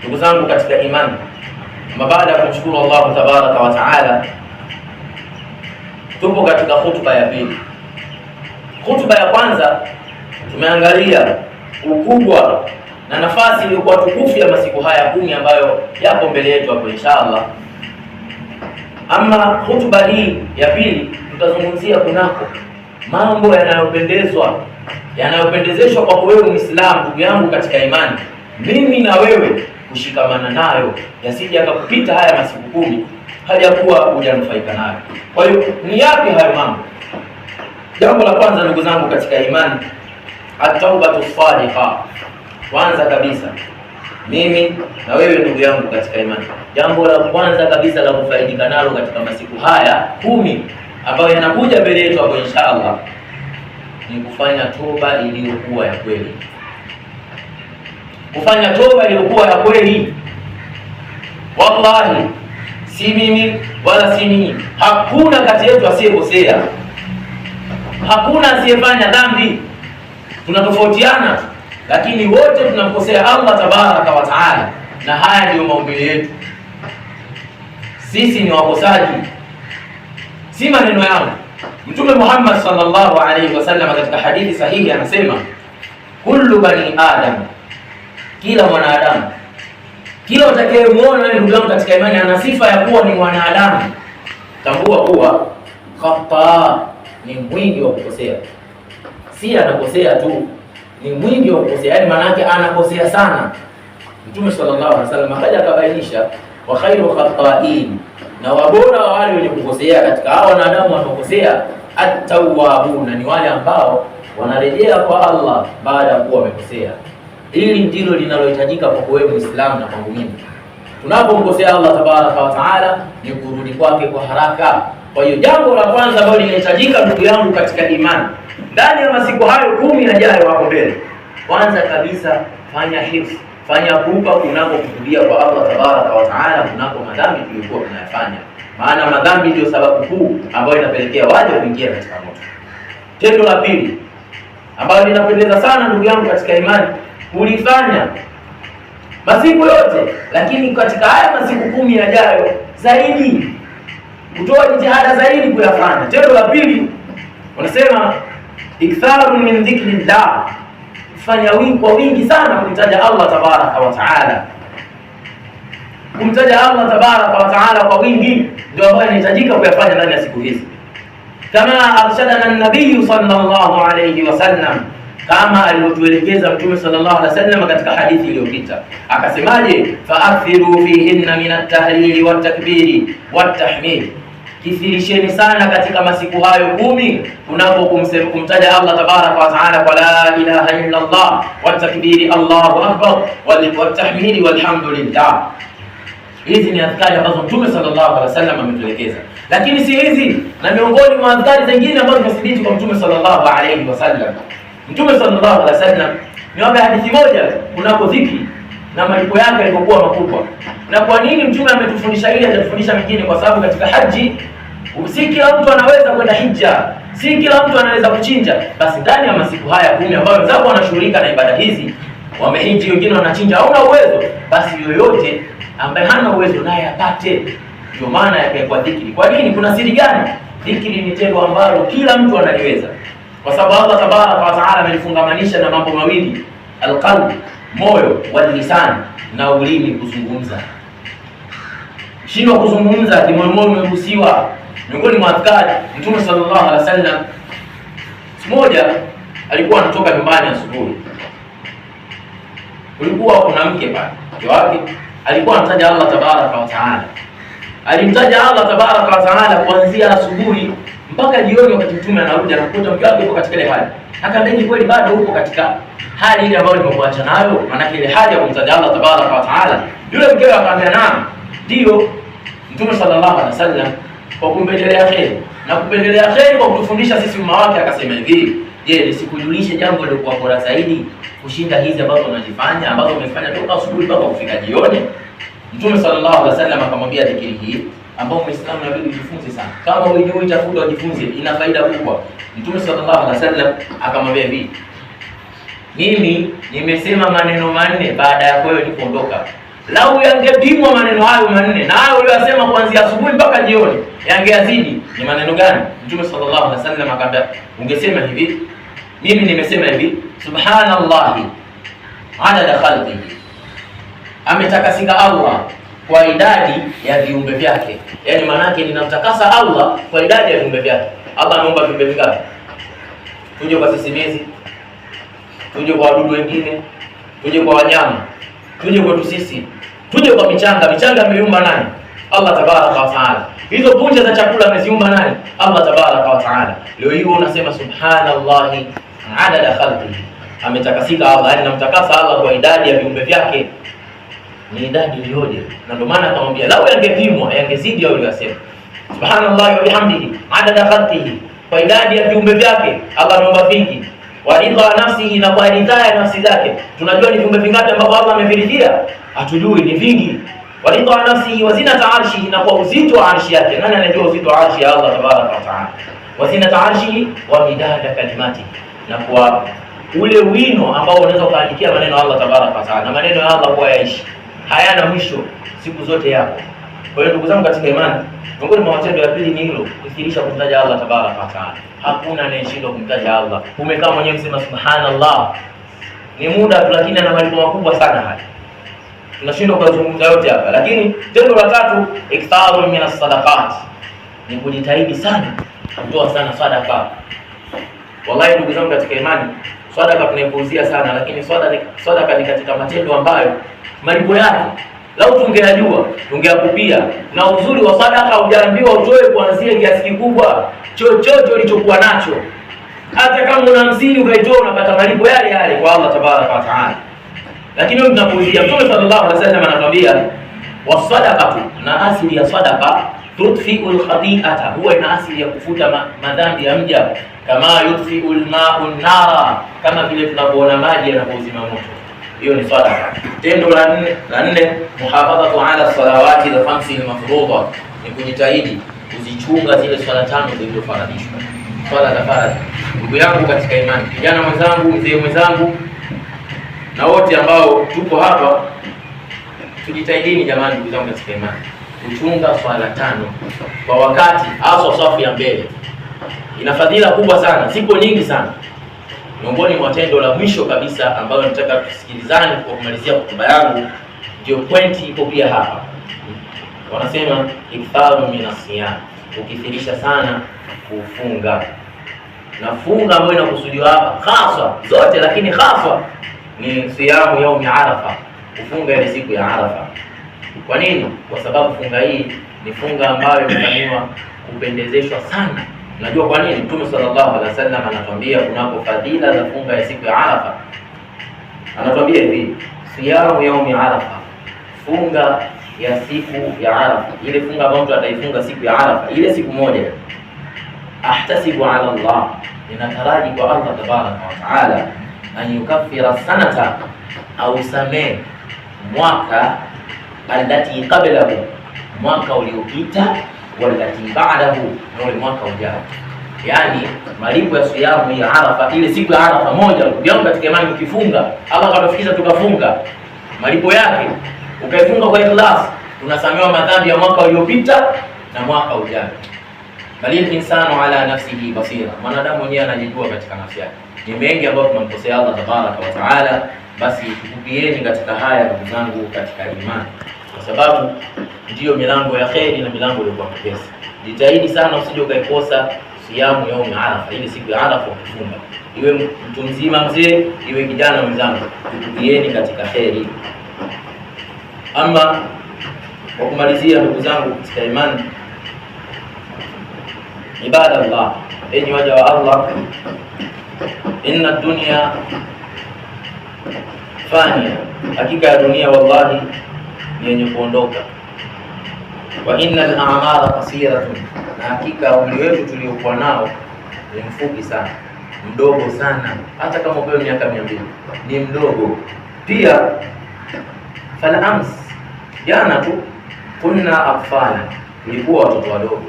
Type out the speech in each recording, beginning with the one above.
Ndugu zangu katika imani, baada ya kumshukuru Allah tabaraka wa taala, tupo katika hutuba ya pili. Hutuba ya kwanza tumeangalia ukubwa na nafasi iliyokuwa tukufu ya masiku haya 10 ambayo yapo mbele yetu hapo inshallah. Ama hutuba hii ya pili tutazungumzia kunako mambo yanayopendezeshwa kwa wewe Muislamu, ndugu yangu katika imani, mimi na wewe kushikamana nayo, yasije yakakupita haya masiku 10 hali ya kuwa hujanufaika nayo. Kwa hiyo ni yapi hayo mambo? Jambo la kwanza ndugu zangu katika imani, at-taubatu sadiqa. Kwanza kabisa mimi na wewe ndugu yangu katika imani, jambo la kwanza kabisa la kufaidika nalo katika masiku haya 10 ambayo yanakuja mbele yetu hapo inshallah ni kufanya toba iliyokuwa ya kweli. Kufanya toba iliyokuwa ya kweli. Wallahi, si mimi wala si ninyi, hakuna kati yetu asiyekosea, hakuna asiyefanya dhambi. Tunatofautiana, lakini wote tunamkosea Allah tabaraka wa taala, na haya ndiyo maumbile yetu. Sisi ni wakosaji, si maneno yangu. Mtume Muhammad sallallahu alaihi wasallam katika hadithi sahihi anasema, kullu bani adam, kila mwanadamu, kila utakayemuona wewe ndugu yangu katika imani ana sifa ya kuwa ni mwanadamu, tambua kuwa khata, ni mwingi wa kukosea. Si anakosea tu, ni mwingi wa kukosea, yani maana yake anakosea sana. Mtume sallallahu alaihi wasallam akaja akabainisha, wa khairu khata'in, na wabora wa wale wenye kukosea katika hao wanadamu wanaokosea, at-tawwabuna, ni wale ambao wanarejea kwa Allah baada ya kuwa wamekosea. Hili ndilo linalohitajika kwa wewe Muislamu na kwangu mimi. Tunapomkosea Allah tabaraka wa taala ni kurudi kwake kwa haraka. Kwa hiyo jambo la kwanza ambalo linahitajika ndugu yangu katika imani ndani ya masiku hayo 10 yajayo hapo mbele, kwanza kabisa fanya hifdh, fanya kupa kunako kutulia kwa Allah tabaraka wa taala kunako madhambi tuliyokuwa tunayafanya, maana madhambi ndio sababu kuu ambayo inapelekea waje kuingia katika moto. Tendo la pili ambalo linapendeza sana ndugu yangu katika imani kulifanya masiku yote, lakini katika haya masiku 10 yajayo zaidi, kutoa jitihada zaidi kuyafanya. Tendo la pili wanasema iktharu min dhikrillah, fanya kwa wingi sana kumtaja Allah tabaraka wa taala. Kumtaja Allah tabaraka wa taala kwa wingi ndio ambayo inahitajika kuyafanya ndani ya siku hizi, kama arshadana an-nabiy sallallahu alayhi wasallam, kama alivyotuelekeza Mtume sallallahu alaihi wasallam katika hadithi iliyopita. Akasemaje? Fa'akthiru fihinna min at-tahlili wat-takbiri wat-tahmid, kithirisheni sana katika masiku hayo 10 kumtaja Allah tabaraka wa taala kwa la ilaha illa Allah, wat-takbiri Allahu akbar, wat-tahmidi walhamdulillah. Hizi ni adhkari ambazo Mtume sallallahu alaihi wasallam ametuelekeza, lakini si hizi na miongoni mwa adhkari zingine ambazo zimethibiti kwa Mtume sallallahu alaihi wasallam. Mtume sallallahu alaihi wasallam niwape hadithi moja kunako dhikri na malipo yake yalikuwa makubwa. Na kwa nini Mtume ametufundisha ili hajatufundisha mengine? Kwa sababu katika haji si kila mtu anaweza kwenda hija, si kila mtu anaweza kuchinja. Basi ndani ya masiku haya 10 ambayo wenzao wanashughulika na ibada hizi, wamehiji, wengine wanachinja, hauna uwezo, basi yoyote ambaye hana uwezo naye apate. Ndio maana yake kwa dhikri. Kwa nini? Kuna siri gani? Dhikri ni tendo ambalo kila mtu analiweza, kwa sababu Allah tabaraka wa taala amelifungamanisha na mambo mawili, alqalb, moyo, wal lisan, na ulimi, kuzungumza. Shindwa kuzungumza, kimoyo umeruhusiwa. Miongoni mwa adhkari Mtume sallallahu alaihi wasallam, siku moja alikuwa anatoka nyumbani asubuhi, kulikuwa kuna mke pale, mke wake alikuwa anataja Allah tabaraka wa taala. Alimtaja Allah tabaraka wa taala kuanzia asubuhi mpaka jioni. Wakati Mtume anarudi anakuta mke wake yuko katika ile hali, akamwambia kweli bado uko katika hali ile ambayo nimekuacha nayo, maana ile hali ya kumtaja Allah tabaraka wa taala. Yule mkewe akamwambia naam, ndio. Mtume sallallahu alaihi wasallam kwa kumpendelea kheri na kupendelea kheri kwa kutufundisha sisi umma wake akasema hivi, je, nisikujulishe jambo lilokuwa bora zaidi kushinda hizi ambazo unazifanya, ambazo umefanya toka asubuhi mpaka kufika jioni? Mtume sallallahu alaihi wasallam akamwambia dhikri hii ambao Muislamu inabidi ujifunze sana. Kama hujui tafuta ujifunze, ina faida kubwa. Mtume sallallahu alaihi wasallam akamwambia hivi, mimi nimesema maneno manne baada ya wewe kuondoka. lau yangepimwa maneno hayo manne na hayo uliyosema kuanzia asubuhi mpaka jioni yangeyazidi, ni maneno gani? Mtume sallallahu alaihi wasallam akamwambia, ungesema hivi, mimi nimesema hivi, subhanallahi adada khalqihi, ametakasika Allah kwa idadi ya viumbe vyake. Yaani maana yake ninamtakasa Allah kwa idadi ya viumbe vyake. Allah ameumba viumbe vingapi? Tuje kwa sisimizi, tuje kwa wadudu wengine, tuje kwa wanyama, tuje kwetu sisi, tuje kwa michanga. Michanga ameumba nani? Allah tabaraka wa taala. Hizo punje za chakula ameziumba nani? Allah tabaraka wa taala. Leo hiyo unasema subhanallahi adada khalqihi, ametakasika Allah, yaani namtakasa Allah kwa idadi ya viumbe vyake. Ni idadi iliyoje? Na ndio maana akamwambia lau yangepimwa yangezidi au yasema subhanallahi wa bihamdihi adada khalqihi, kwa idadi ya viumbe vyake. Allah ameumba vingi, wa ridha nafsihi, na kwa ridha ya nafsi zake. Tunajua ni viumbe vingapi ambavyo Allah ameviridhia? Hatujui, ni vingi. Wa ridha nafsihi wa zinata arshihi, na kwa uzito wa arshi yake. Nani anajua uzito wa arshi ya Allah tabaraka wa taala? Wa zinata arshihi wa midada kalimatihi, na kwa ule wino ambao unaweza kuandikia maneno Allah tabaraka wa taala. Na maneno ya Allah huwa yaishi, hayana mwisho, siku zote yako. Kwa hiyo ndugu zangu katika imani, miongoni mwa matendo ya pili ni hilo, kuthirisha kumtaja Allah tabaraka wa taala. Hakuna anayeshindwa kumtaja Allah. Umekaa mwenyewe kusema subhanallah, ni muda tu, lakini ana malipo makubwa sana haya. Tunashindwa kuzungumza yote hapa. Lakini tendo la tatu, iktharu min as-sadaqat, ni kujitahidi sana kutoa sana sadaka. Wallahi ndugu zangu katika imani, sadaka tunaipuuzia sana, lakini sadaka ni katika matendo ambayo malipo yake lau tungeyajua tungeyakupia. Na uzuri wa sadaka, hujaambiwa utoe kuanzia kiasi kikubwa, chochote ulichokuwa nacho. Hata kama una 50 ukaitoa unapata malipo yale yale kwa Allah tabaraka wa taala. Lakini wewe tunapuuzia. Mtume sallallahu alaihi wasallam anatuambia, wasadaqatu, na asili ya sadaqa, tudfi'ul khati'ata, huwa ina asili ya kufuta madhambi ya mja, kama yudfi'ul ma'u an-nara, kama vile tunavyoona maji yanapozima moto. Hiyo ni sadaqa. Tendo la nne, muhafadhatu ala salawati al-khamsi al-mafruḍa, ni kujitahidi kuzichunga zile swala tano zilizofaradhishwa, swala za faradhi. Ndugu yangu katika imani, kijana mwenzangu, mzee mwenzangu, na wote ambao tupo hapa, tujitahidini jamani, ndugu zangu katika imani, kuchunga swala tano kwa wakati, hasa safu ya mbele. Ina fadhila kubwa sana, sipo nyingi sana. Miongoni mwa tendo la mwisho kabisa ambayo nataka tusikilizane kwa kumalizia hotuba yangu, ndio pointi ipo pia hapa. Wanasema iktharu minasiyam, ukithirisha sana kufunga. Na funga ambayo inakusudiwa hapa hasa zote, lakini hasa ni siyamu yaumi Arafa, kufunga ile siku ya Arafa. Kwa nini? Kwa sababu funga hii ni funga ambayo imefanywa kupendezeshwa sana. Unajua kwa nini? Mtume sallallahu alaihi wasallam anatuambia kunako fadhila za funga ya siku ya Arafa. Anatuambia hivi, siyamu yaumi Arafa, funga ya siku ya Arafa, ile funga ambayo mtu ataifunga siku ya Arafa, ile siku moja. Ahtasibu ala Allah, ninataraji kwa Allah tabaraka wa taala, an yukaffira sanata, au samee mwaka, allati qablahu, mwaka uliopita, walati ba'dahu, na ule mwaka ujao. Yani malipo ya siyamu ya Arafa, ile siku ya Arafa moja, ndio katika imani ukifunga, Allah katufikisha tukafunga, malipo yake ukaifunga kwa ikhlas, tunasamehewa madhambi ya mwaka uliopita na mwaka ujao. Balil insanu ala nafsihi basira, mwanadamu mwenyewe anajijua katika nafsi yake. Ni mengi ambayo tunamkosea Allah tabaraka wa taala. Basi tukupieni katika haya ndugu zangu katika imani, kwa sababu ndiyo milango ya kheri na milango iliyokuwa mepesi. Jitahidi sana usije ukaikosa siyamu yaumi Arafa, ile siku ya Arafa ukifunga, iwe mtu mzima mzee, iwe kijana mwenzangu, tukupieni katika kheri. Ama kwa kumalizia ndugu zangu katika imani, ibada Allah, enyi waja wa Allah, inna dunya fania, hakika ya dunia wallahi ni yenye kuondoka. Wa innal a'mara qasiratun, na hakika umri wetu tuliokuwa nao ni mfupi sana, mdogo sana. Hata kama upewe miaka 200 ni mdogo pia. Fal ams, jana tu kunna atfala, tulikuwa watoto wadogo.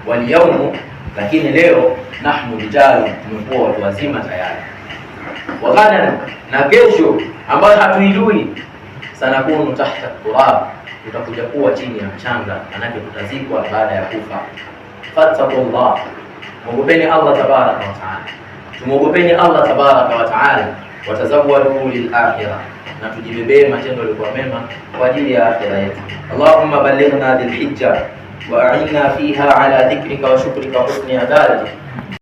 Wal yawmu, lakini leo nahnu rijal, tumekuwa watu wazima tayari. Wa ghadan, na kesho ambayo hatuijui, sanakunu tahta turab, tutakuja kuwa chini ya mchanga, manake tutazikwa baada ya kufa. Fattaqullah, mwogopeni Allah tabaraka wa taala, tumwogopeni Allah tabaraka wa taala. Watazawwadu lil akhirah, na tujibebee matendo yalikuwa mema kwa ajili ya akhira yetu. Allahumma ballighna dhil hijja wa a'inna fiha ala dhikrika wa shukrika wa husni ibadatik.